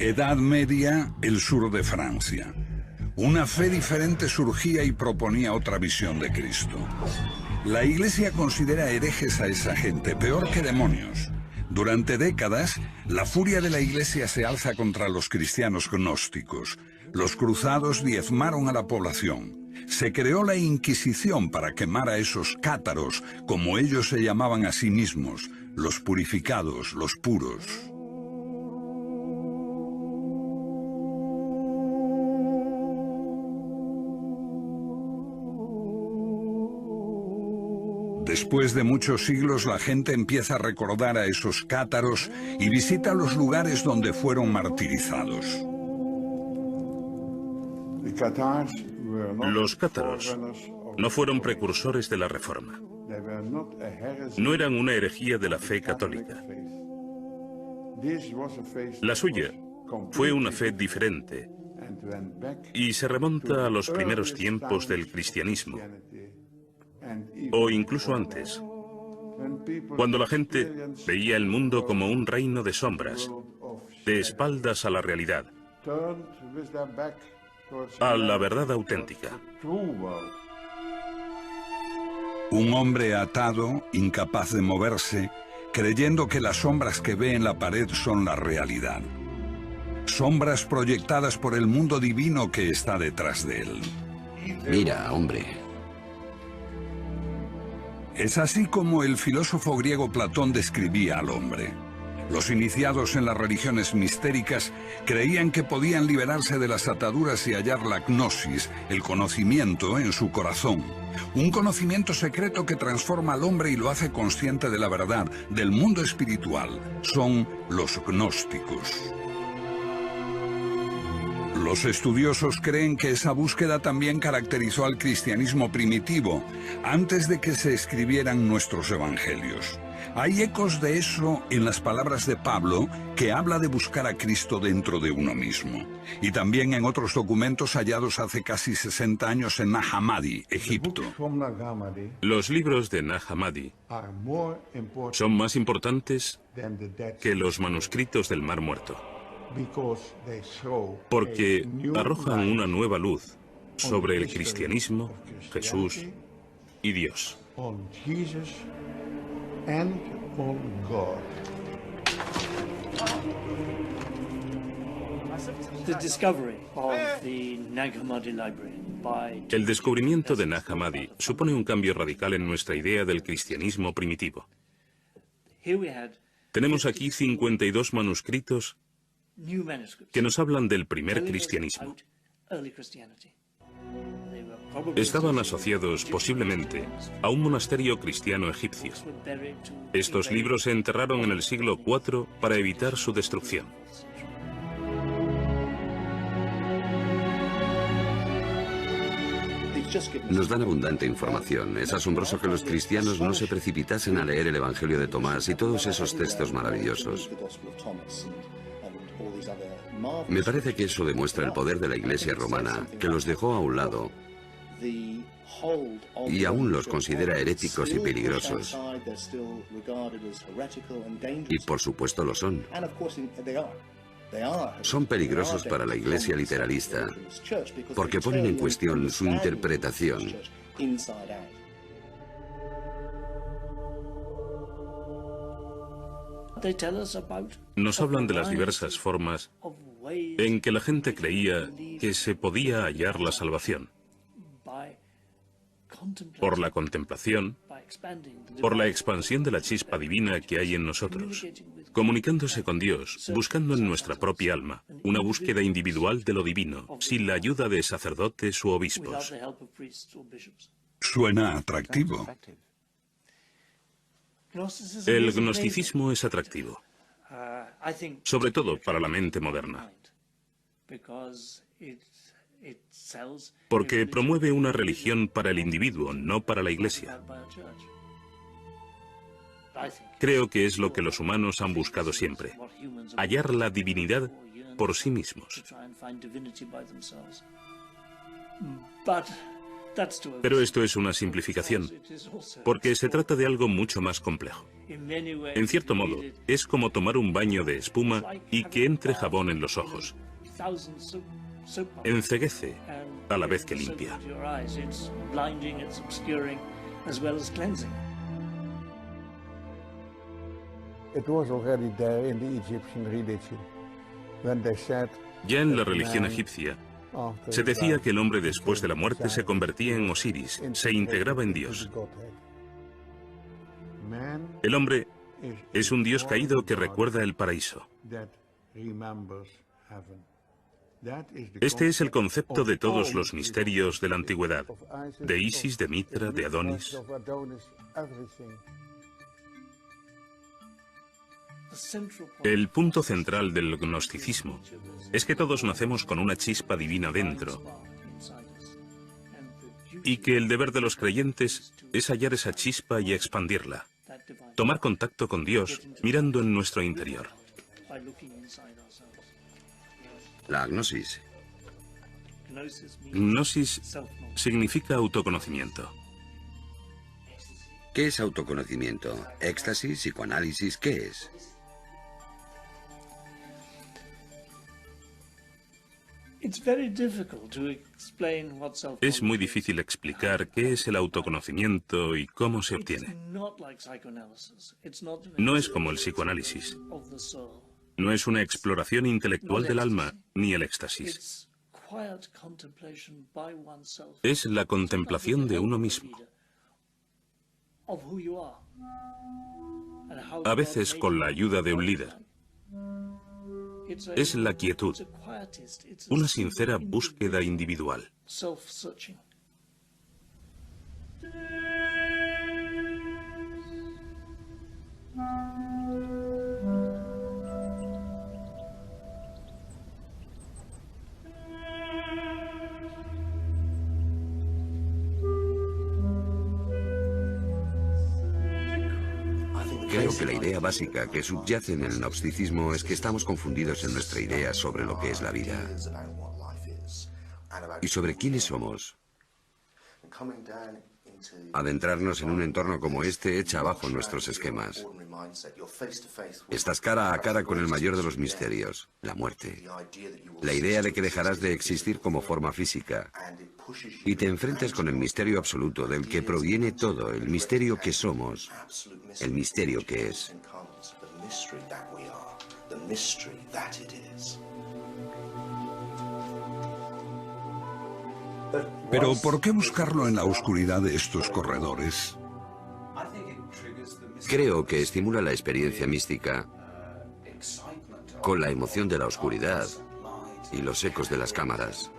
Edad Media, el sur de Francia. Una fe diferente surgía y proponía otra visión de Cristo. La Iglesia considera herejes a esa gente, peor que demonios. Durante décadas, la furia de la Iglesia se alza contra los cristianos gnósticos. Los cruzados diezmaron a la población. Se creó la Inquisición para quemar a esos cátaros, como ellos se llamaban a sí mismos, los purificados, los puros. Después de muchos siglos, la gente empieza a recordar a esos cátaros y visita los lugares donde fueron martirizados. Los cátaros no fueron precursores de la Reforma. No eran una herejía de la fe católica. La suya fue una fe diferente y se remonta a los primeros tiempos del cristianismo, o incluso antes, cuando la gente veía el mundo como un reino de sombras, de espaldas a la realidad, a la verdad auténtica. Un hombre atado, incapaz de moverse, creyendo que las sombras que ve en la pared son la realidad. Sombras proyectadas por el mundo divino que está detrás de él. Mira, hombre. Es así como el filósofo griego Platón describía al hombre. Los iniciados en las religiones mistéricas creían que podían liberarse de las ataduras y hallar la gnosis, el conocimiento, en su corazón. Un conocimiento secreto que transforma al hombre y lo hace consciente de la verdad, del mundo espiritual. Son los gnósticos. Los estudiosos creen que esa búsqueda también caracterizó al cristianismo primitivo, antes de que se escribieran nuestros evangelios. Hay ecos de eso en las palabras de Pablo, que habla de buscar a Cristo dentro de uno mismo, y también en otros documentos hallados hace casi 60 años en Nag Hammadi, Egipto. Los libros de Nag Hammadi son más importantes que los manuscritos del Mar Muerto, porque arrojan una nueva luz sobre el cristianismo, Jesús y Dios. El descubrimiento de Nag Hammadi supone un cambio radical en nuestra idea del cristianismo primitivo. Tenemos aquí 52 manuscritos que nos hablan del primer cristianismo. Estaban asociados posiblemente a un monasterio cristiano egipcio. Estos libros se enterraron en el siglo IV para evitar su destrucción. Nos dan abundante información. Es asombroso que los cristianos no se precipitasen a leer el Evangelio de Tomás y todos esos textos maravillosos. Me parece que eso demuestra el poder de la Iglesia romana, que los dejó a un lado y aún los considera heréticos y peligrosos. Y por supuesto lo son. Son peligrosos para la Iglesia literalista, porque ponen en cuestión su interpretación. Nos hablan de las diversas formas en que la gente creía que se podía hallar la salvación. Por la contemplación, por la expansión de la chispa divina que hay en nosotros, comunicándose con Dios, buscando en nuestra propia alma, una búsqueda individual de lo divino, sin la ayuda de sacerdotes u obispos. Suena atractivo. El gnosticismo es atractivo, sobre todo para la mente moderna, porque promueve una religión para el individuo, no para la Iglesia. Creo que es lo que los humanos han buscado siempre, hallar la divinidad por sí mismos. Pero esto es una simplificación, porque se trata de algo mucho más complejo. En cierto modo, es como tomar un baño de espuma y que entre jabón en los ojos. Enceguece a la vez que limpia. Ya en la religión egipcia, se decía que el hombre después de la muerte se convertía en Osiris, se integraba en Dios. El hombre es un dios caído que recuerda el paraíso. Este es el concepto de todos los misterios de la antigüedad, de Isis, de Mitra, de Adonis. El punto central del gnosticismo es que todos nacemos con una chispa divina dentro y que el deber de los creyentes es hallar esa chispa y expandirla, tomar contacto con Dios mirando en nuestro interior. La gnosis. Gnosis significa autoconocimiento. ¿Qué es autoconocimiento? ¿Éxtasis? ¿Psicoanálisis? ¿Qué es? Es muy difícil explicar qué es el autoconocimiento y cómo se obtiene. No es como el psicoanálisis. No es una exploración intelectual del alma ni el éxtasis. Es la contemplación de uno mismo. A veces con la ayuda de un líder. Es la quietud, una sincera búsqueda individual. Creo que la idea básica que subyace en el gnosticismo es que estamos confundidos en nuestra idea sobre lo que es la vida y sobre quiénes somos. Adentrarnos en un entorno como este echa abajo nuestros esquemas. Estás cara a cara con el mayor de los misterios, la muerte. La idea de que dejarás de existir como forma física y te enfrentas con el misterio absoluto del que proviene todo, el misterio que somos, el misterio que es. Pero ¿por qué buscarlo en la oscuridad de estos corredores? Creo que estimula la experiencia mística con la emoción de la oscuridad y los ecos de las cámaras.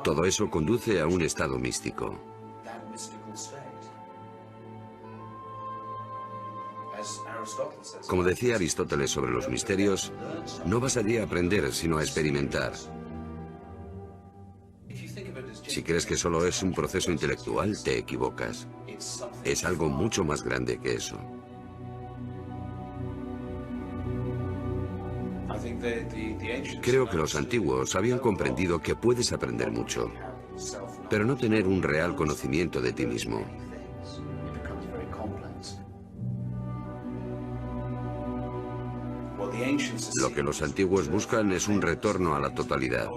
Todo eso conduce a un estado místico. Como decía Aristóteles sobre los misterios, no vas allí a aprender, sino a experimentar. Si crees que solo es un proceso intelectual, te equivocas. Es algo mucho más grande que eso. Creo que los antiguos habían comprendido que puedes aprender mucho, pero no tener un real conocimiento de ti mismo. Lo que los antiguos buscan es un retorno a la totalidad,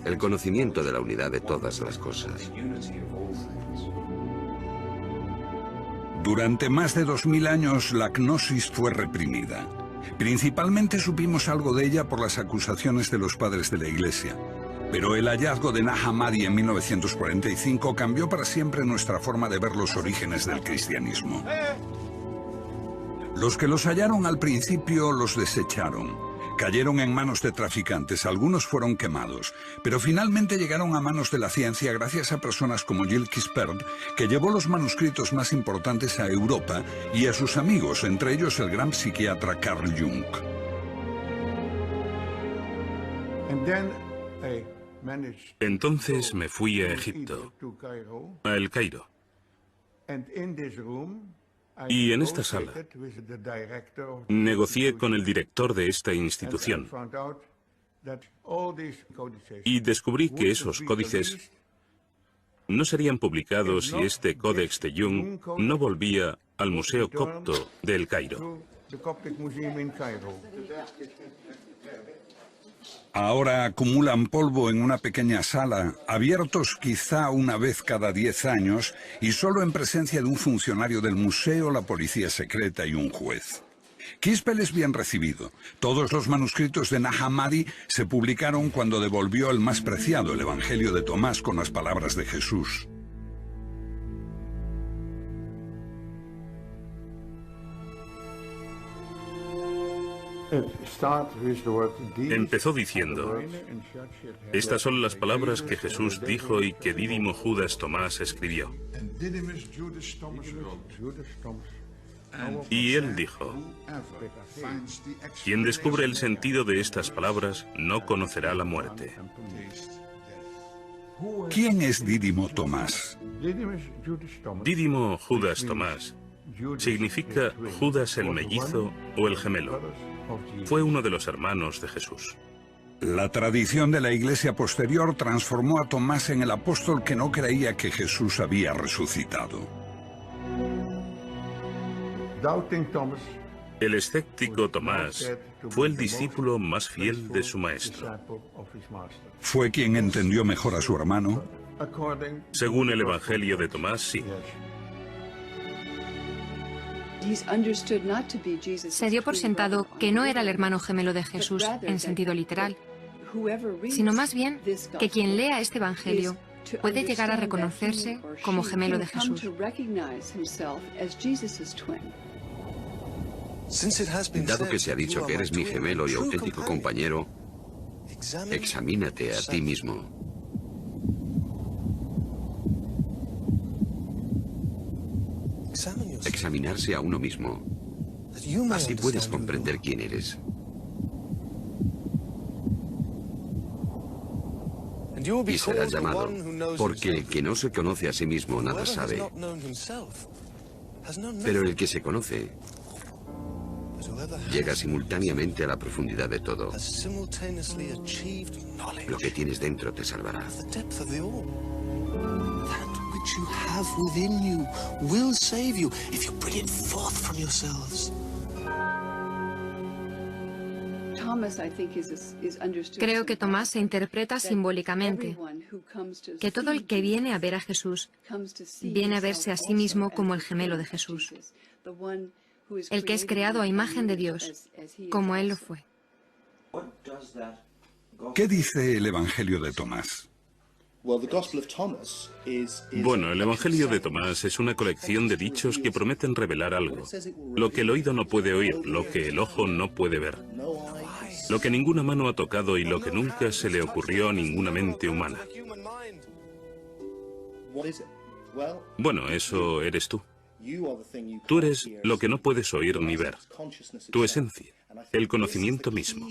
el conocimiento de la unidad de todas las cosas. Durante más de 2000 años la gnosis fue reprimida. Principalmente supimos algo de ella por las acusaciones de los padres de la Iglesia. Pero el hallazgo de Nag Hammadi en 1945 cambió para siempre nuestra forma de ver los orígenes del cristianismo. Los que los hallaron al principio los desecharon. Cayeron en manos de traficantes, algunos fueron quemados, pero finalmente llegaron a manos de la ciencia gracias a personas como Gilles Quispert, que llevó los manuscritos más importantes a Europa, y a sus amigos, entre ellos el gran psiquiatra Carl Jung. Entonces me fui a Egipto, a El Cairo. Y en esta sala negocié con el director de esta institución Y descubrí que esos códices no serían publicados si este Códex de Jung no volvía al Museo Copto de El Cairo. Ahora acumulan polvo en una pequeña sala, abiertos quizá una vez cada 10 años y solo en presencia de un funcionario del museo, la policía secreta y un juez. Kispel es bien recibido. Todos los manuscritos de Nag Hammadi se publicaron cuando devolvió el más preciado, el Evangelio de Tomás, con las palabras de Jesús. Empezó diciendo: estas son las palabras que Jesús dijo y que Dídimo Judas Tomás escribió. Y él dijo: quien descubre el sentido de estas palabras no conocerá la muerte. ¿Quién es Dídimo Tomás? Dídimo Judas Tomás significa Judas el mellizo o el gemelo. Fue uno de los hermanos de Jesús. La tradición de la Iglesia posterior transformó a Tomás en el apóstol que no creía que Jesús había resucitado. El escéptico Tomás fue el discípulo más fiel de su maestro. ¿Fue quien entendió mejor a su hermano? Según el Evangelio de Tomás, sí. Se dio por sentado que no era el hermano gemelo de Jesús en sentido literal, sino más bien que quien lea este Evangelio puede llegar a reconocerse como gemelo de Jesús. Dado que se ha dicho que eres mi gemelo y auténtico compañero, examínate a ti mismo. Examinarse a uno mismo. Así puedes comprender quién eres. Y serás llamado, porque el que no se conoce a sí mismo nada sabe. Pero el que se conoce llega simultáneamente a la profundidad de todo. Lo que tienes dentro te salvará. You have within you will save you if you bring it forth from yourselves. Creo que Tomás se interpreta simbólicamente, que todo el que viene a ver a Jesús viene a verse a sí mismo como el gemelo de Jesús, el que es creado a imagen de Dios, como Él lo fue. ¿Qué dice el Evangelio de Tomás? Bueno, el Evangelio de Tomás es una colección de dichos que prometen revelar algo. Lo que el oído no puede oír, lo que el ojo no puede ver, lo que ninguna mano ha tocado y lo que nunca se le ocurrió a ninguna mente humana. Bueno, eso eres tú. Tú eres lo que no puedes oír ni ver, tu esencia, el conocimiento mismo.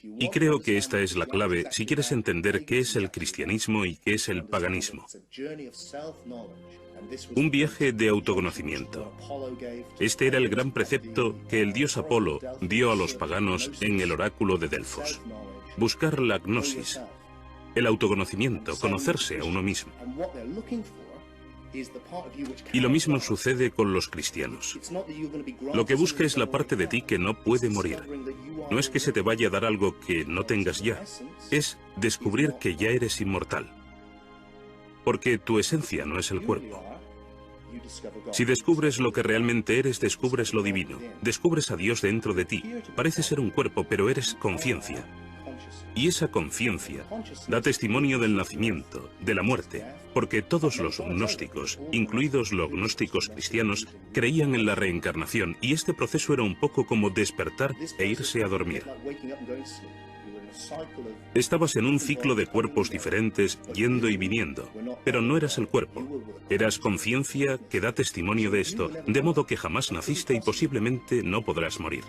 Y creo que esta es la clave si quieres entender qué es el cristianismo y qué es el paganismo. Un viaje de autoconocimiento. Este era el gran precepto que el dios Apolo dio a los paganos en el oráculo de Delfos. Buscar la gnosis, el autoconocimiento, conocerse a uno mismo. Y lo mismo sucede con los cristianos. Lo que busca es la parte de ti que no puede morir. No es que se te vaya a dar algo que no tengas ya, es descubrir que ya eres inmortal. Porque tu esencia no es el cuerpo. Si descubres lo que realmente eres, descubres lo divino. Descubres a Dios dentro de ti. Parece ser un cuerpo, pero eres conciencia. Y esa conciencia da testimonio del nacimiento, de la muerte, porque todos los gnósticos, incluidos los gnósticos cristianos, creían en la reencarnación, y este proceso era un poco como despertar e irse a dormir. Estabas en un ciclo de cuerpos diferentes, yendo y viniendo, pero no eras el cuerpo. Eras conciencia que da testimonio de esto, de modo que jamás naciste y posiblemente no podrás morir.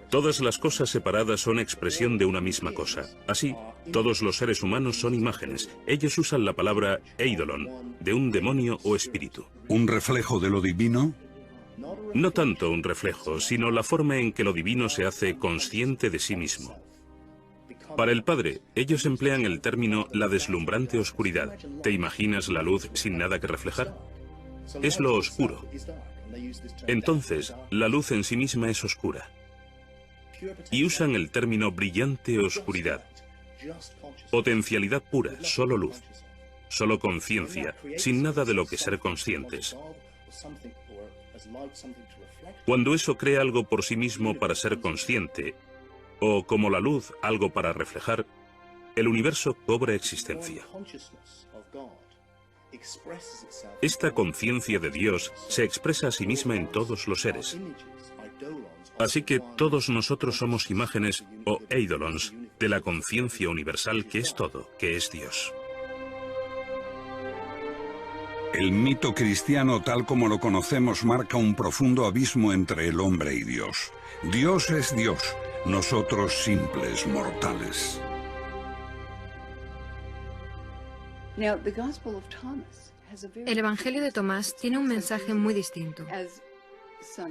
Todas las cosas separadas son expresión de una misma cosa. Así, todos los seres humanos son imágenes. Ellos usan la palabra eidolon, de un demonio o espíritu. ¿Un reflejo de lo divino? No tanto un reflejo, sino la forma en que lo divino se hace consciente de sí mismo. Para el Padre, ellos emplean el término la deslumbrante oscuridad. ¿Te imaginas la luz sin nada que reflejar? Es lo oscuro. Entonces, la luz en sí misma es oscura. Y usan el término brillante oscuridad. Potencialidad pura, solo luz. Solo conciencia, sin nada de lo que ser conscientes. Cuando eso crea algo por sí mismo para ser consciente, o como la luz algo para reflejar, el universo cobra existencia. Esta conciencia de Dios se expresa a sí misma en todos los seres. Así que todos nosotros somos imágenes o eidolons de la conciencia universal que es todo, que es Dios. El mito cristiano tal como lo conocemos marca un profundo abismo entre el hombre y Dios. Dios es Dios, nosotros simples mortales. El Evangelio de Tomás tiene un mensaje muy distinto.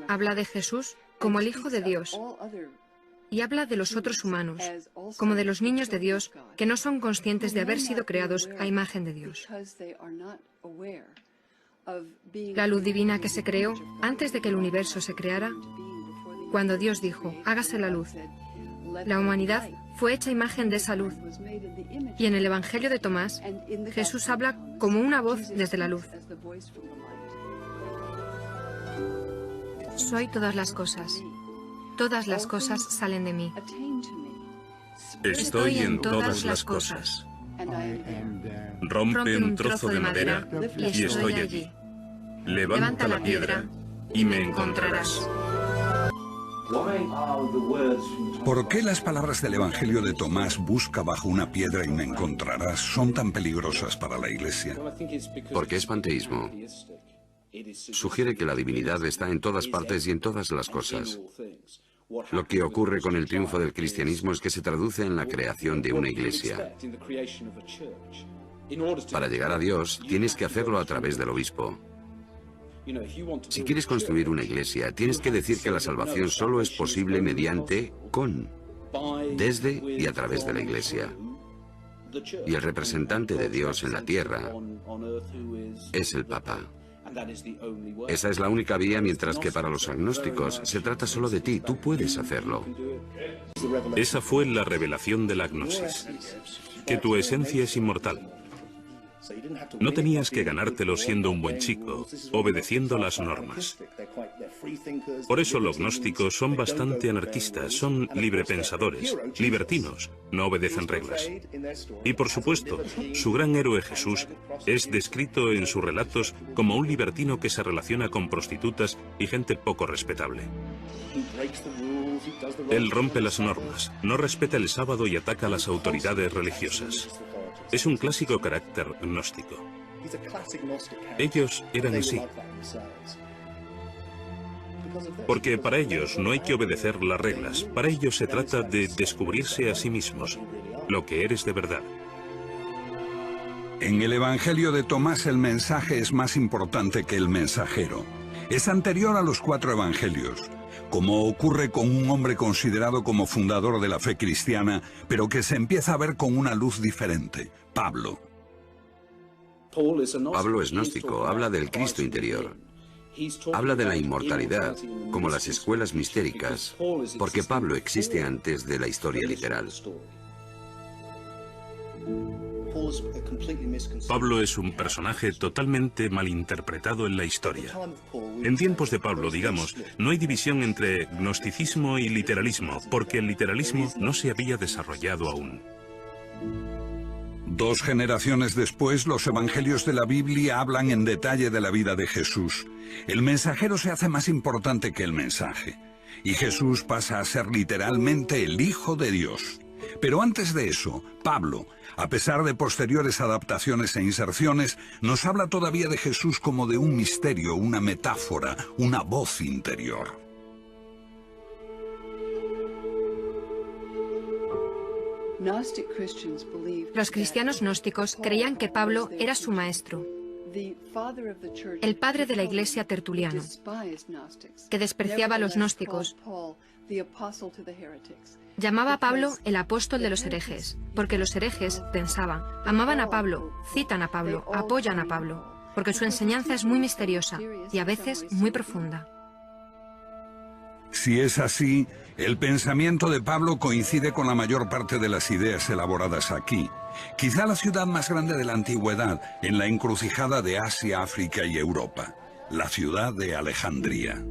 Habla de Jesús como el Hijo de Dios y habla de los otros humanos, como de los niños de Dios que no son conscientes de haber sido creados a imagen de Dios. La luz divina que se creó antes de que el universo se creara, cuando Dios dijo, hágase la luz, la humanidad fue hecha imagen de esa luz. Y en el Evangelio de Tomás, Jesús habla como una voz desde la luz. Soy todas las cosas. Todas las cosas salen de mí. Estoy en todas las cosas. Rompe un trozo de madera y estoy allí. Levanta la piedra y me encontrarás. ¿Por qué las palabras del Evangelio de Tomás, busca bajo una piedra y me encontrarás, son tan peligrosas para la Iglesia? Porque es panteísmo. Sugiere que la divinidad está en todas partes y en todas las cosas. Lo que ocurre con el triunfo del cristianismo es que se traduce en la creación de una iglesia. Para llegar a Dios, tienes que hacerlo a través del obispo. Si quieres construir una iglesia, tienes que decir que la salvación solo es posible mediante, desde y a través de la iglesia. Y el representante de Dios en la tierra es el Papa. Esa es la única vía, mientras que para los agnósticos se trata solo de ti, tú puedes hacerlo. Esa fue la revelación de la gnosis, que tu esencia es inmortal. No tenías que ganártelo siendo un buen chico, obedeciendo las normas. Por eso los gnósticos son bastante anarquistas, son librepensadores, libertinos, no obedecen reglas. Y por supuesto, su gran héroe Jesús es descrito en sus relatos como un libertino que se relaciona con prostitutas y gente poco respetable. Él rompe las normas, no respeta el sábado y ataca a las autoridades religiosas. Es un clásico carácter gnóstico. Ellos eran así. Porque para ellos no hay que obedecer las reglas. Para ellos se trata de descubrirse a sí mismos, lo que eres de verdad. En el Evangelio de Tomás el mensaje es más importante que el mensajero. Es anterior a los 4 evangelios, como ocurre con un hombre considerado como fundador de la fe cristiana, pero que se empieza a ver con una luz diferente, Pablo. Pablo es gnóstico, habla del Cristo interior. Habla de la inmortalidad, como las escuelas mistéricas, porque Pablo existe antes de la historia literal. Pablo es un personaje totalmente malinterpretado en la historia. En tiempos de Pablo, digamos, no hay división entre gnosticismo y literalismo, porque el literalismo no se había desarrollado aún. 2 generaciones después, los evangelios de la Biblia hablan en detalle de la vida de Jesús. El mensajero se hace más importante que el mensaje, y Jesús pasa a ser literalmente el Hijo de Dios. Pero antes de eso, Pablo, a pesar de posteriores adaptaciones e inserciones, nos habla todavía de Jesús como de un misterio, una metáfora, una voz interior. Los cristianos gnósticos creían que Pablo era su maestro, el padre de la Iglesia, Tertuliano, que despreciaba a los gnósticos, llamaba a Pablo el apóstol de los herejes, porque los herejes, pensaban, amaban a Pablo, citan a Pablo, apoyan a Pablo, porque su enseñanza es muy misteriosa y a veces muy profunda. Si es así, el pensamiento de Pablo coincide con la mayor parte de las ideas elaboradas aquí. Quizá la ciudad más grande de la antigüedad, en la encrucijada de Asia, África y Europa, la ciudad de Alejandría.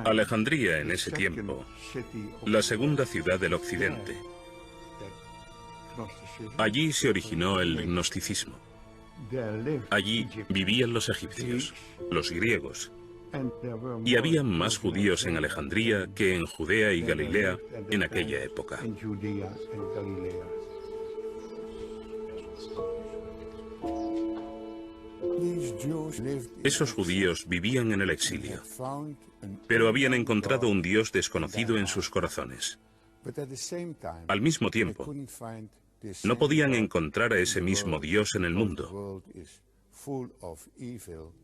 Alejandría en ese tiempo, la segunda ciudad del occidente. Allí se originó el gnosticismo. Allí vivían los egipcios, los griegos, y había más judíos en Alejandría que en Judea y Galilea en aquella época. Esos judíos vivían en el exilio, pero habían encontrado un Dios desconocido en sus corazones. Al mismo tiempo, no podían encontrar a ese mismo Dios en el mundo,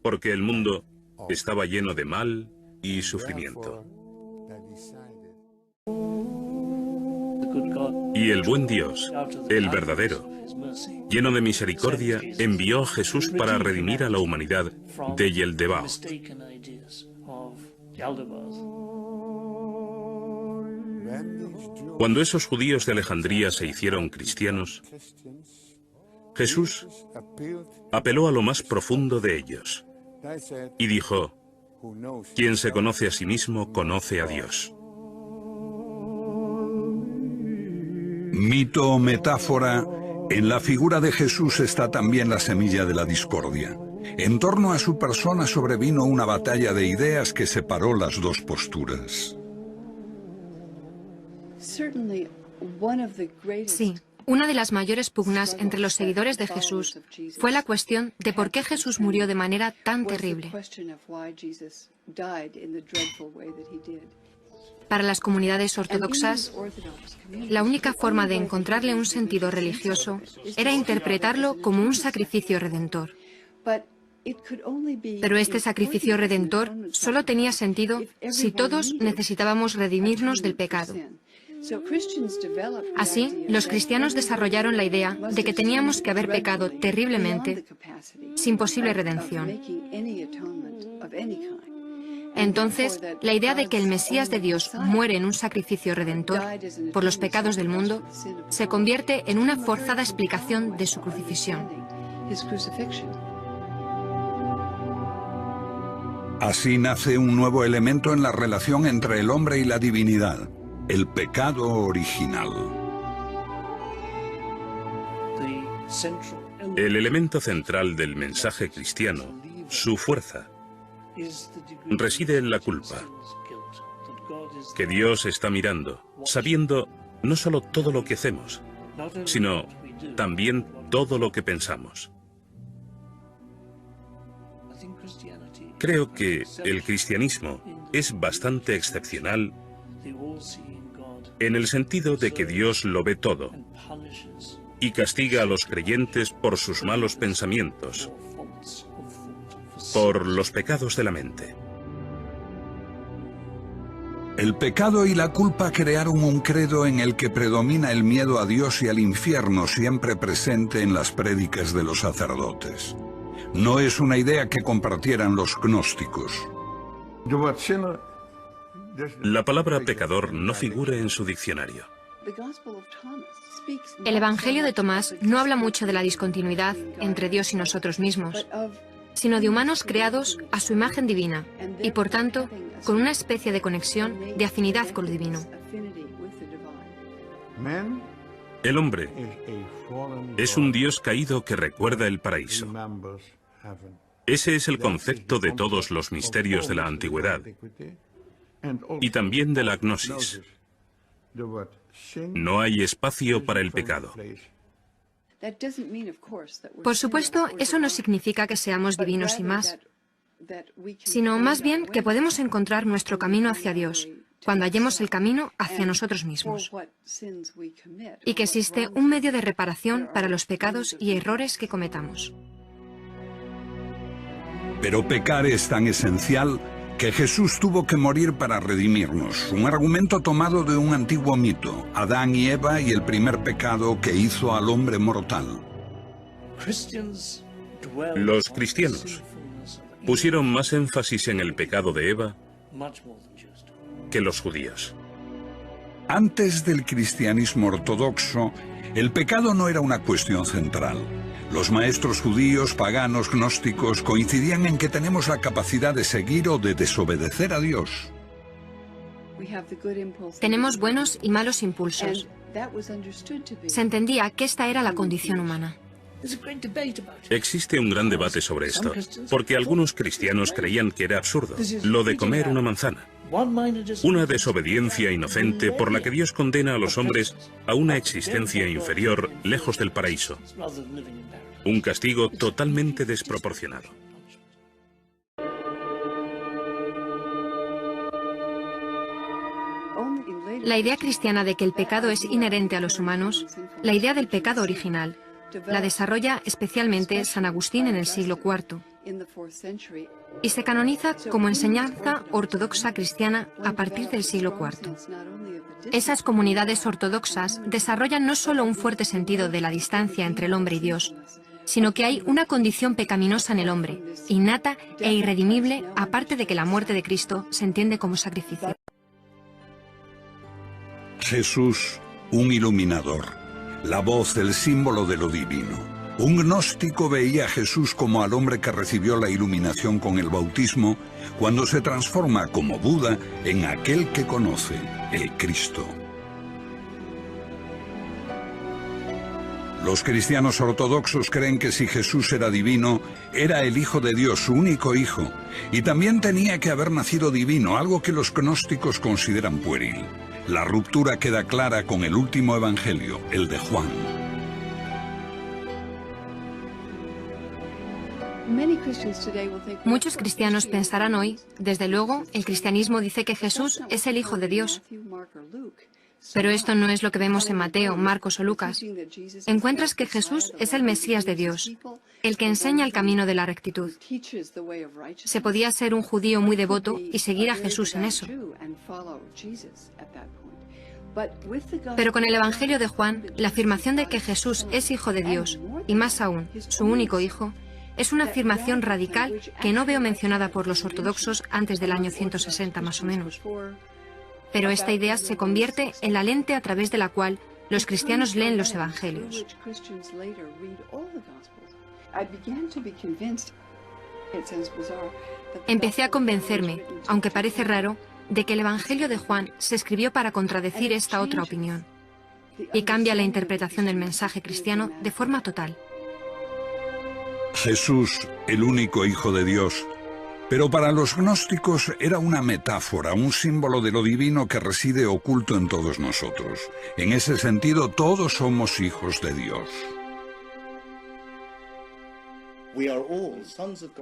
porque el mundo estaba lleno de mal y sufrimiento. Y el buen Dios, el verdadero, lleno de misericordia, envió a Jesús para redimir a la humanidad de Yeldebaoth. Cuando esos judíos de Alejandría se hicieron cristianos, Jesús apeló a lo más profundo de ellos y dijo: quien se conoce a sí mismo, conoce a Dios. Mito o metáfora, en la figura de Jesús está también la semilla de la discordia. En torno a su persona sobrevino una batalla de ideas que separó las dos posturas. Sí, una de las mayores pugnas entre los seguidores de Jesús fue la cuestión de por qué Jesús murió de manera tan terrible. Para las comunidades ortodoxas, la única forma de encontrarle un sentido religioso era interpretarlo como un sacrificio redentor. Pero este sacrificio redentor solo tenía sentido si todos necesitábamos redimirnos del pecado. Así, los cristianos desarrollaron la idea de que teníamos que haber pecado terriblemente, sin posible redención. Entonces, la idea de que el Mesías de Dios muere en un sacrificio redentor por los pecados del mundo se convierte en una forzada explicación de su crucifixión. Así nace un nuevo elemento en la relación entre el hombre y la divinidad: el pecado original. El elemento central del mensaje cristiano, su fuerza, reside en la culpa, que Dios está mirando, sabiendo no solo todo lo que hacemos, sino también todo lo que pensamos. Creo que el cristianismo es bastante excepcional en el sentido de que Dios lo ve todo y castiga a los creyentes por sus malos pensamientos, por los pecados de la mente. El pecado y la culpa crearon un credo en el que predomina el miedo a Dios y al infierno, siempre presente en las prédicas de los sacerdotes. No es una idea que compartieran los gnósticos. La palabra pecador no figura en su diccionario. El Evangelio de Tomás no habla mucho de la discontinuidad entre Dios y nosotros mismos, sino de humanos creados a su imagen divina y, por tanto, con una especie de conexión, de afinidad con lo divino. El hombre es un Dios caído que recuerda el paraíso. Ese es el concepto de todos los misterios de la antigüedad y también de la gnosis. No hay espacio para el pecado. Por supuesto, eso no significa que seamos divinos y más, sino más bien que podemos encontrar nuestro camino hacia Dios, cuando hallemos el camino hacia nosotros mismos, y que existe un medio de reparación para los pecados y errores que cometamos. Pero pecar es tan esencial que Jesús tuvo que morir para redimirnos, un argumento tomado de un antiguo mito, Adán y Eva y el primer pecado que hizo al hombre mortal. Los cristianos pusieron más énfasis en el pecado de Eva que los judíos. Antes del cristianismo ortodoxo, el pecado no era una cuestión central. Los maestros judíos, paganos, gnósticos coincidían en que tenemos la capacidad de seguir o de desobedecer a Dios. Tenemos buenos y malos impulsos. Se entendía que esta era la condición humana. Existe un gran debate sobre esto, porque algunos cristianos creían que era absurdo, lo de comer una manzana. Una desobediencia inocente por la que Dios condena a los hombres a una existencia inferior, lejos del paraíso. Un castigo totalmente desproporcionado. La idea cristiana de que el pecado es inherente a los humanos, la idea del pecado original, la desarrolla especialmente San Agustín en el siglo IV y se canoniza como enseñanza ortodoxa cristiana a partir del siglo IV. Esas comunidades ortodoxas desarrollan no solo un fuerte sentido de la distancia entre el hombre y Dios, sino que hay una condición pecaminosa en el hombre, innata e irredimible, aparte de que la muerte de Cristo se entiende como sacrificio. Jesús, un iluminador, la voz del símbolo de lo divino. Un gnóstico veía a Jesús como al hombre que recibió la iluminación con el bautismo, cuando se transforma como Buda en aquel que conoce, el Cristo. Los cristianos ortodoxos creen que si Jesús era divino, era el Hijo de Dios, su único Hijo, y también tenía que haber nacido divino, algo que los gnósticos consideran pueril. La ruptura queda clara con el último evangelio, el de Juan. Muchos cristianos pensarán hoy, desde luego, el cristianismo dice que Jesús es el Hijo de Dios. Pero esto no es lo que vemos en Mateo, Marcos o Lucas. Encuentras que Jesús es el Mesías de Dios, el que enseña el camino de la rectitud. Se podía ser un judío muy devoto y seguir a Jesús en eso. Pero con el Evangelio de Juan, la afirmación de que Jesús es Hijo de Dios, y más aún, su único Hijo, es una afirmación radical que no veo mencionada por los ortodoxos antes del año 160 más o menos. Pero esta idea se convierte en la lente a través de la cual los cristianos leen los evangelios. Empecé a convencerme, aunque parece raro, de que el Evangelio de Juan se escribió para contradecir esta otra opinión, y cambia la interpretación del mensaje cristiano de forma total. Jesús, el único Hijo de Dios, pero para los gnósticos era una metáfora, un símbolo de lo divino que reside oculto en todos nosotros. En ese sentido, todos somos hijos de Dios.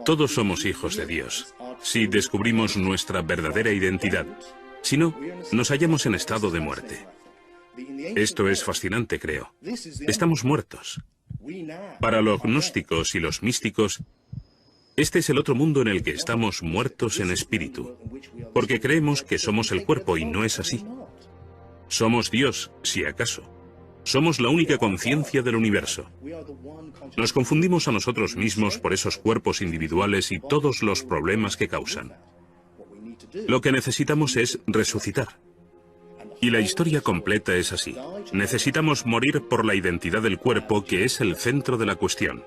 Todos somos hijos de Dios, si descubrimos nuestra verdadera identidad. Si no, nos hallamos en estado de muerte. Esto es fascinante, creo. Estamos muertos. Para los gnósticos y los místicos, este es el otro mundo en el que estamos muertos en espíritu, porque creemos que somos el cuerpo y no es así. Somos Dios, si acaso. Somos la única conciencia del universo. Nos confundimos a nosotros mismos por esos cuerpos individuales y todos los problemas que causan. Lo que necesitamos es resucitar. Y la historia completa es así. Necesitamos morir por la identidad del cuerpo, que es el centro de la cuestión.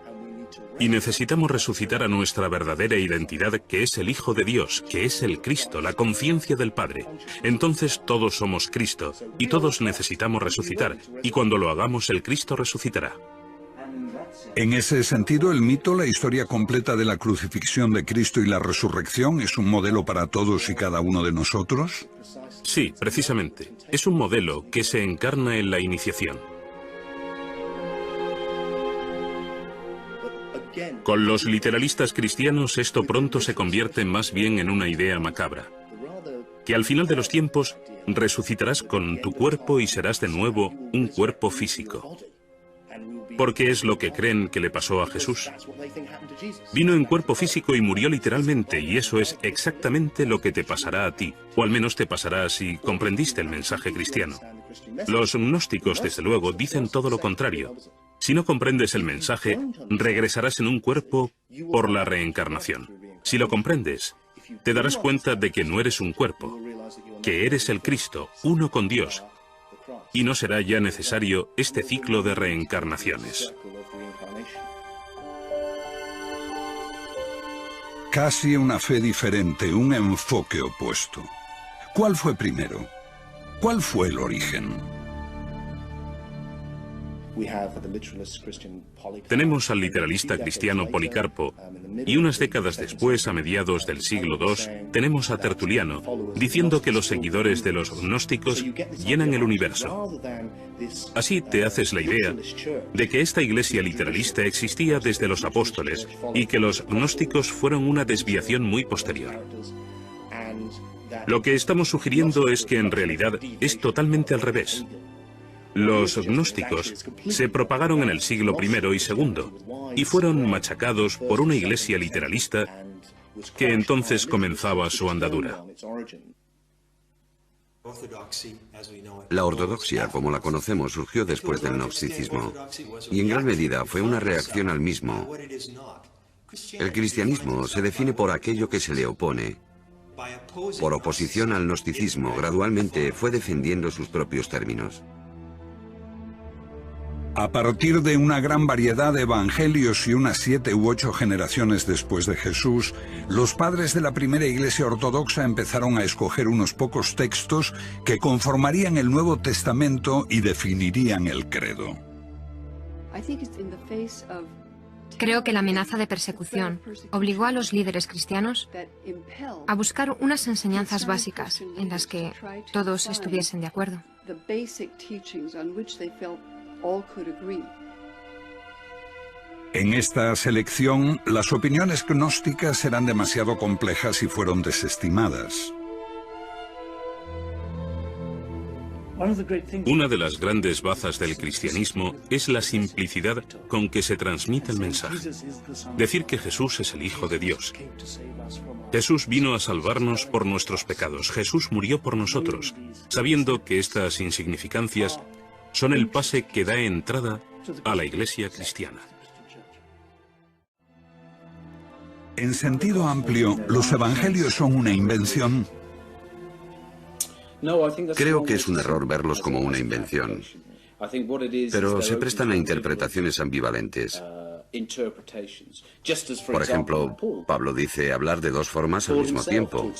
Y necesitamos resucitar a nuestra verdadera identidad, que es el Hijo de Dios, que es el Cristo, la conciencia del Padre. Entonces todos somos Cristo, y todos necesitamos resucitar, y cuando lo hagamos el Cristo resucitará. En ese sentido, el mito, la historia completa de la crucifixión de Cristo y la resurrección, ¿es un modelo para todos y cada uno de nosotros? Sí, precisamente. Es un modelo que se encarna en la iniciación. Con los literalistas cristianos esto pronto se convierte más bien en una idea macabra. que al final de los tiempos resucitarás con tu cuerpo y serás de nuevo un cuerpo físico. Porque es lo que creen que le pasó a Jesús. Vino en cuerpo físico y murió literalmente, y eso es exactamente lo que te pasará a ti, o al menos te pasará si comprendiste el mensaje cristiano. Los gnósticos, desde luego, dicen todo lo contrario. Si no comprendes el mensaje, regresarás en un cuerpo por la reencarnación. Si lo comprendes, te darás cuenta de que no eres un cuerpo, que eres el Cristo, uno con Dios, y no será ya necesario este ciclo de reencarnaciones. Casi una fe diferente, un enfoque opuesto. ¿Cuál fue primero? ¿Cuál fue el origen? Tenemos al literalista cristiano Policarpo, y unas décadas después, a mediados del siglo II, tenemos a Tertuliano, diciendo que los seguidores de los gnósticos llenan el universo. Así te haces la idea de que esta iglesia literalista existía desde los apóstoles y que los gnósticos fueron una desviación muy posterior. Lo que estamos sugiriendo es que en realidad es totalmente al revés. Los gnósticos se propagaron en el siglo I y II y fueron machacados por una iglesia literalista que entonces comenzaba su andadura. La ortodoxia, como la conocemos, surgió después del gnosticismo y en gran medida fue una reacción al mismo. El cristianismo se define por aquello que se le opone. Por oposición al gnosticismo, gradualmente fue defendiendo sus propios términos. A partir de una gran variedad de evangelios y unas 7 u 8 generaciones después de Jesús, los padres de la primera iglesia ortodoxa empezaron a escoger unos pocos textos que conformarían el Nuevo Testamento y definirían el credo. Creo que la amenaza de persecución obligó a los líderes cristianos a buscar unas enseñanzas básicas en las que todos estuviesen de acuerdo. En esta selección, las opiniones gnósticas eran demasiado complejas y fueron desestimadas. Una de las grandes bazas del cristianismo es la simplicidad con que se transmite el mensaje. Decir que Jesús es el Hijo de Dios. Jesús vino a salvarnos por nuestros pecados. Jesús murió por nosotros, sabiendo que estas insignificancias son el pase que da entrada a la iglesia cristiana. En sentido amplio, ¿los evangelios son una invención? Creo que es un error verlos como una invención, pero se prestan a interpretaciones ambivalentes. Por ejemplo, Pablo dice hablar de dos formas al mismo tiempo.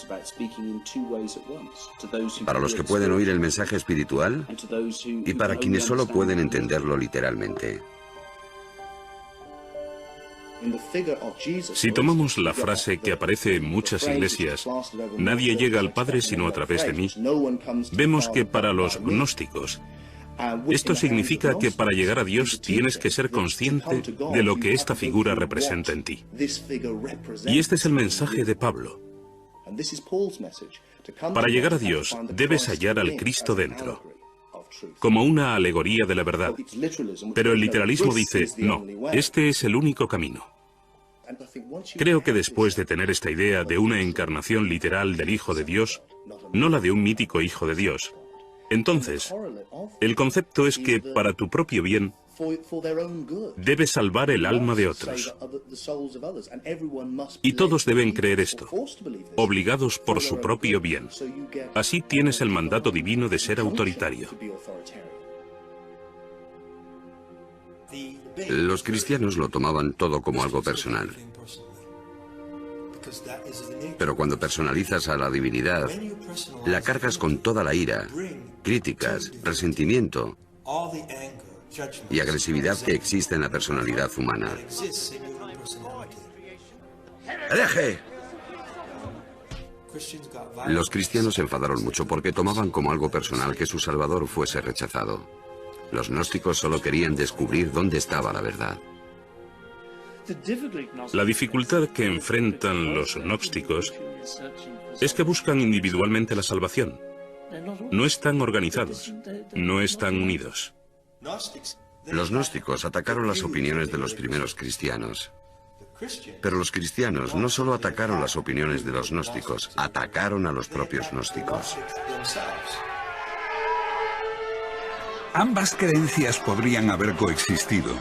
Para los que pueden oír el mensaje espiritual y para quienes solo pueden entenderlo literalmente. Si tomamos la frase que aparece en muchas iglesias, nadie llega al Padre sino a través de mí, vemos que para los gnósticos, esto significa que para llegar a Dios tienes que ser consciente de lo que esta figura representa en ti. Y este es el mensaje de Pablo. Para llegar a Dios debes hallar al Cristo dentro, como una alegoría de la verdad. Pero el literalismo dice, no, este es el único camino. Creo que después de tener esta idea de una encarnación literal del Hijo de Dios, no la de un mítico Hijo de Dios, entonces, el concepto es que para tu propio bien, debes salvar el alma de otros. Y todos deben creer esto, obligados por su propio bien. Así tienes el mandato divino de ser autoritario. Los cristianos lo tomaban todo como algo personal. Pero cuando personalizas a la divinidad, la cargas con toda la ira, críticas, resentimiento y agresividad que existe en la personalidad humana. ¡Hereje! Los cristianos se enfadaron mucho porque tomaban como algo personal que su Salvador fuese rechazado. Los gnósticos solo querían descubrir dónde estaba la verdad. La dificultad que enfrentan los gnósticos es que buscan individualmente la salvación. No están organizados, no están unidos. Los gnósticos atacaron las opiniones de los primeros cristianos. Pero los cristianos no solo atacaron las opiniones de los gnósticos, atacaron a los propios gnósticos. Ambas creencias podrían haber coexistido,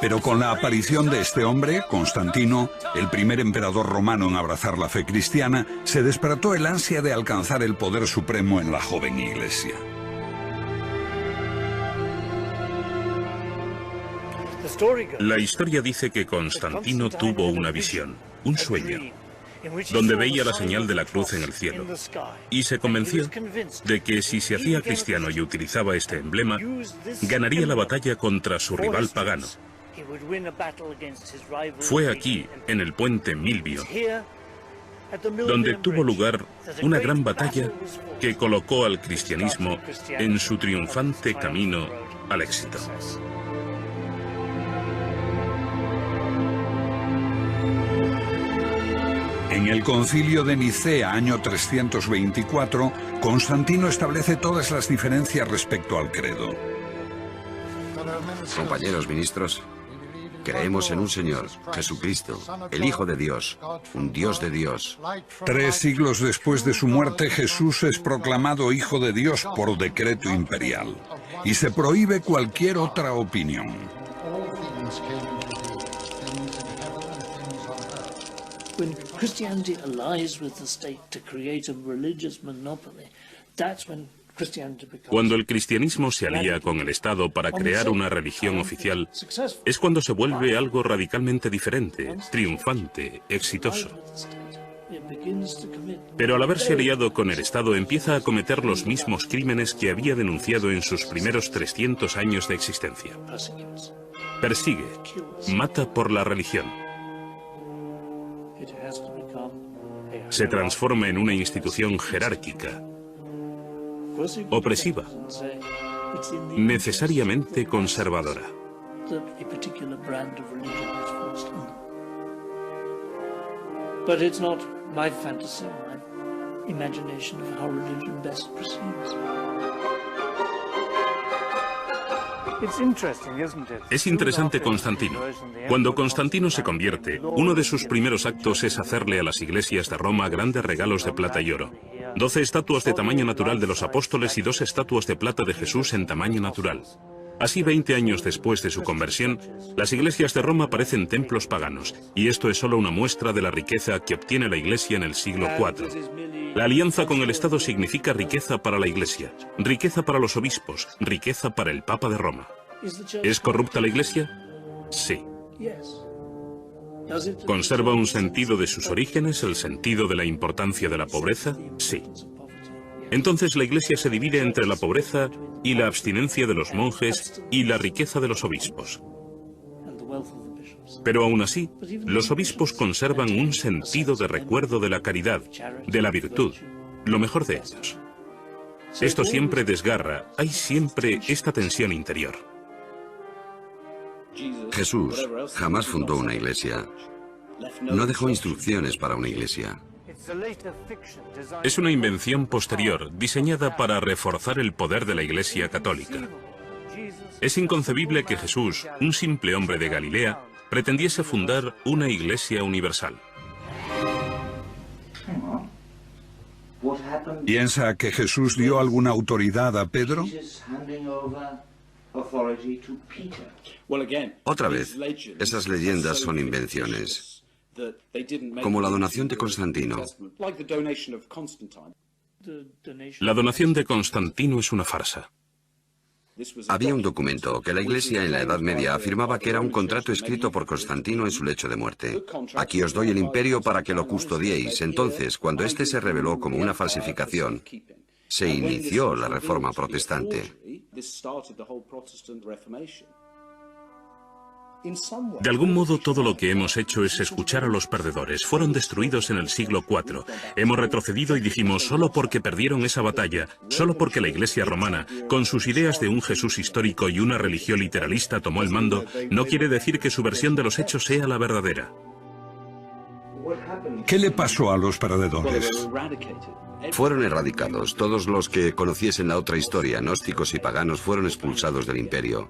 pero con la aparición de este hombre, Constantino, el primer emperador romano en abrazar la fe cristiana, se despertó el ansia de alcanzar el poder supremo en la joven iglesia. La historia dice que Constantino tuvo una visión, un sueño, donde veía la señal de la cruz en el cielo, y se convenció de que si se hacía cristiano y utilizaba este emblema, ganaría la batalla contra su rival pagano. Fue aquí, en el puente Milvio, donde tuvo lugar una gran batalla que colocó al cristianismo en su triunfante camino al éxito. En el Concilio de Nicea, año 324, Constantino establece todas las diferencias respecto al credo. Compañeros ministros, creemos en un Señor, Jesucristo, el Hijo de Dios, un Dios de Dios. 3 siglos después de su muerte, Jesús es proclamado Hijo de Dios por decreto imperial, y se prohíbe cualquier otra opinión. When Christianity allies with the state to create a religious monopoly, that's when Christianity becomes... Cuando el cristianismo se alía con el Estado para crear una religión oficial, es cuando se vuelve algo radicalmente diferente, triunfante, exitoso. Pero al haberse aliado con el Estado empieza a cometer los mismos crímenes que había denunciado en sus primeros 300 años de existencia. Persigue, mata por la religión. Se transforma en una institución jerárquica, opresiva, necesariamente conservadora. But it's not my fantasy, my imagination of how religion best proceeds. Es interesante Constantino. Cuando Constantino se convierte, uno de sus primeros actos es hacerle a las iglesias de Roma grandes regalos de plata y oro. 12 estatuas de tamaño natural de los apóstoles y 2 estatuas de plata de Jesús en tamaño natural. Así, 20 años después de su conversión, las iglesias de Roma parecen templos paganos, y esto es solo una muestra de la riqueza que obtiene la iglesia en el siglo IV. La alianza con el Estado significa riqueza para la iglesia, riqueza para los obispos, riqueza para el Papa de Roma. ¿Es corrupta la iglesia? Sí. ¿Conserva un sentido de sus orígenes, el sentido de la importancia de la pobreza? Sí. Entonces la iglesia se divide entre la pobreza y la abstinencia de los monjes y la riqueza de los obispos. Pero aún así, los obispos conservan un sentido de recuerdo de la caridad, de la virtud, lo mejor de ellos. Esto siempre desgarra, hay siempre esta tensión interior. Jesús jamás fundó una iglesia. No dejó instrucciones para una iglesia. Es una invención posterior, diseñada para reforzar el poder de la Iglesia católica. Es inconcebible que Jesús, un simple hombre de Galilea, pretendiese fundar una iglesia universal. ¿Piensa que Jesús dio alguna autoridad a Pedro? Otra vez, esas leyendas son invenciones, como la donación de Constantino. La donación de Constantino es una farsa. Había un documento que la Iglesia en la Edad Media afirmaba que era un contrato escrito por Constantino en su lecho de muerte. Aquí os doy el imperio para que lo custodiéis. Entonces, cuando este se reveló como una falsificación, se inició la Reforma Protestante. De algún modo, todo lo que hemos hecho es escuchar a los perdedores. Fueron destruidos en el siglo IV. Hemos retrocedido y dijimos, solo porque perdieron esa batalla, solo porque la Iglesia romana, con sus ideas de un Jesús histórico y una religión literalista, tomó el mando, no quiere decir que su versión de los hechos sea la verdadera. ¿Qué le pasó a los perdedores? Fueron erradicados. Todos los que conociesen la otra historia, gnósticos y paganos, fueron expulsados del imperio.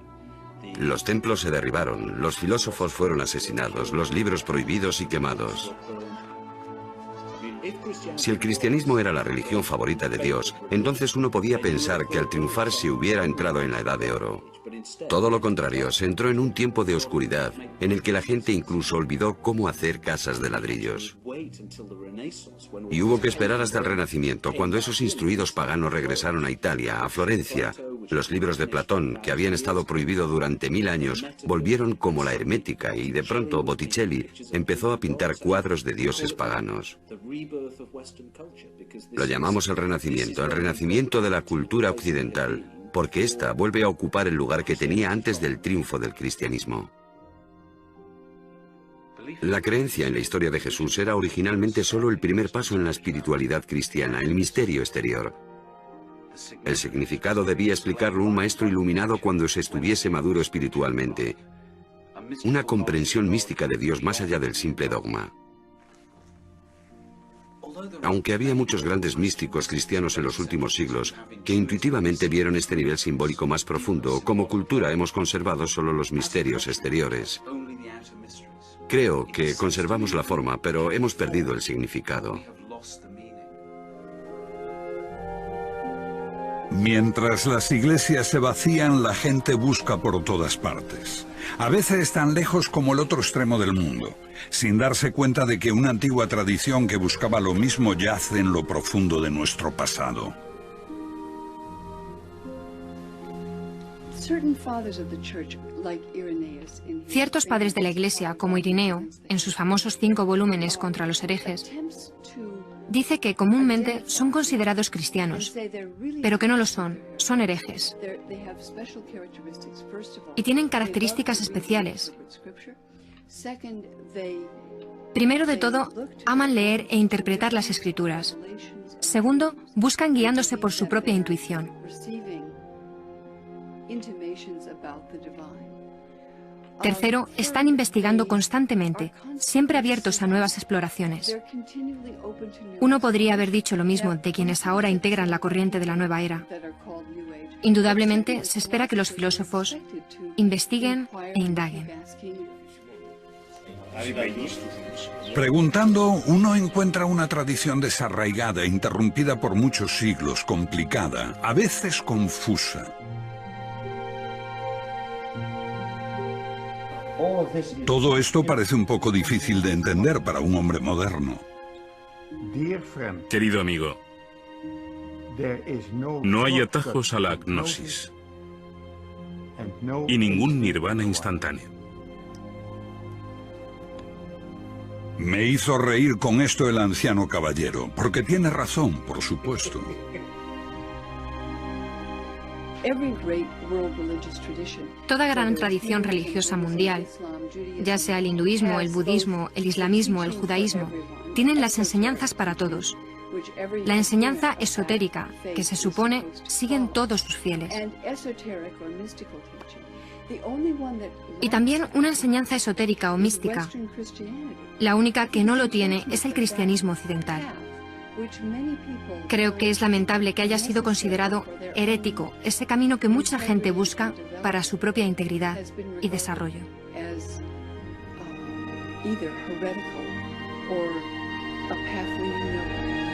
Los templos se derribaron, los filósofos fueron asesinados, los libros prohibidos y quemados. Si el cristianismo era la religión favorita de Dios, entonces uno podía pensar que al triunfar se hubiera entrado en la Edad de Oro. Todo lo contrario, se entró en un tiempo de oscuridad, en el que la gente incluso olvidó cómo hacer casas de ladrillos. Y hubo que esperar hasta el Renacimiento, cuando esos instruidos paganos regresaron a Italia, a Florencia. Los libros de Platón, que habían estado prohibidos durante 1000 años, volvieron como la hermética y de pronto Botticelli empezó a pintar cuadros de dioses paganos. Lo llamamos el renacimiento de la cultura occidental, porque ésta vuelve a ocupar el lugar que tenía antes del triunfo del cristianismo. La creencia en la historia de Jesús era originalmente solo el primer paso en la espiritualidad cristiana, el misterio exterior. El significado debía explicarlo un maestro iluminado cuando se estuviese maduro espiritualmente. Una comprensión mística de Dios más allá del simple dogma. Aunque había muchos grandes místicos cristianos en los últimos siglos que intuitivamente vieron este nivel simbólico más profundo, como cultura hemos conservado solo los misterios exteriores. Creo que conservamos la forma, pero hemos perdido el significado. Mientras las iglesias se vacían, la gente busca por todas partes. A veces tan lejos como el otro extremo del mundo, sin darse cuenta de que una antigua tradición que buscaba lo mismo yace en lo profundo de nuestro pasado. Ciertos padres de la Iglesia, como Irineo, en sus famosos 5 volúmenes contra los herejes, dice que comúnmente son considerados cristianos, pero que no lo son herejes. Y tienen características especiales. Primero de todo, aman leer e interpretar las Escrituras. Segundo, buscan guiándose por su propia intuición. Tercero, están investigando constantemente, siempre abiertos a nuevas exploraciones. Uno podría haber dicho lo mismo de quienes ahora integran la corriente de la nueva era. Indudablemente, se espera que los filósofos investiguen e indaguen. Preguntando, uno encuentra una tradición desarraigada, interrumpida por muchos siglos, complicada, a veces confusa. Todo esto parece un poco difícil de entender para un hombre moderno. Querido amigo, no hay atajos a la gnosis y ningún nirvana instantáneo. Me hizo reír con esto el anciano caballero, porque tiene razón, por supuesto. Toda gran tradición religiosa mundial, ya sea el hinduismo, el budismo, el islamismo, el judaísmo, tienen las enseñanzas para todos. La enseñanza esotérica, que se supone siguen todos sus fieles. Y también una enseñanza esotérica o mística. La única que no lo tiene es el cristianismo occidental. Creo que es lamentable que haya sido considerado herético ese camino que mucha gente busca para su propia integridad y desarrollo. Either heretical or a pathway you know.